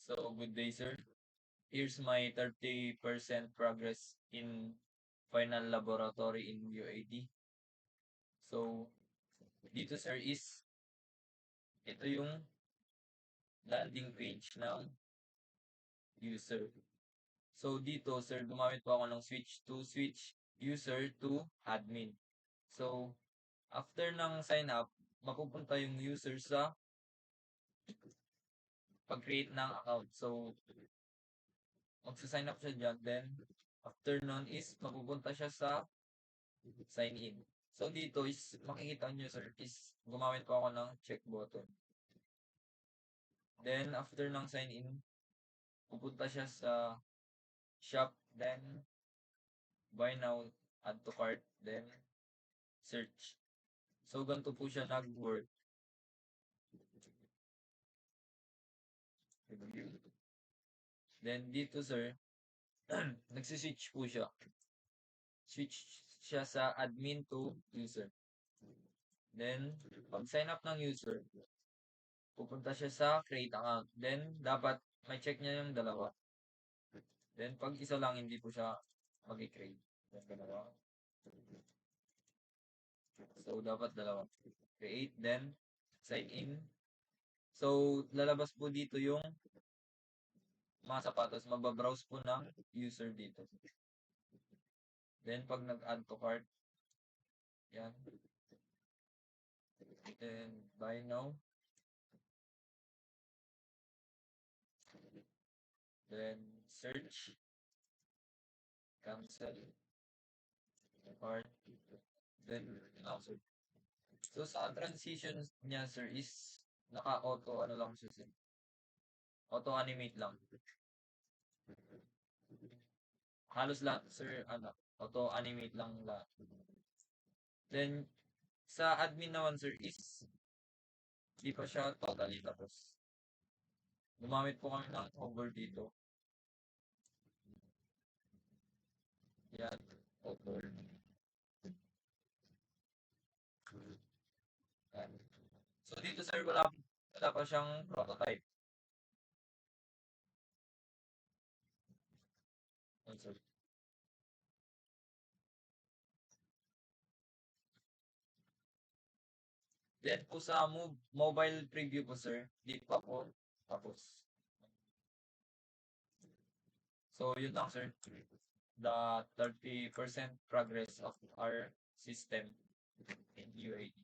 So, good day, sir. Here's my 30% progress in final laboratory in UAD. So, dito, sir, is ito yung landing page ng user. So, dito, sir, gumamit po ako ng switch user to admin. So, after ng sign up, mapupunta yung user sa pag-create ng account. So, magsa-sign up siya dyan. Then, after nun is mapupunta siya sa sign in. So, dito is makikita nyo, sir, is gumamit po ako ng check button. Then, after ng sign in, pupunta siya sa shop. Then, buy now, add to cart. Then, search. So, ganito po siya nag-work. Then, dito, sir, nagsiswitch po siya. Switch siya sa admin to user. Then, pag sign up ng user, pupunta siya sa create account. Then, dapat may check niya yung dalawa. Then, pag isa lang, hindi po siya mag-create. Then, dalawa. So, dapat dalawa. Create, then, sign in. So, lalabas po dito yung mga sapatos. Mababrowse po ng user dito. Then, pag nag-add to cart, yan. Then, buy now. Then, search. Cancel. Cart. Then, cancel. So, sa transition niya, sir, is naka-auto, ano lang siya, sir. Auto-animate lang. Halos lahat, sir, auto-animate lang lahat. Then, sa admin naman, sir, is di pa siya totally tapos. Gumamit po kami ng hover dito. Yan, hover. Yan. So, dito, sir, wala pa siyang prototype. Yan, sir. Then po sa mobile preview po, sir, di pa po tapos. So, yun lang, sir. The 30% progress of our system in UAE.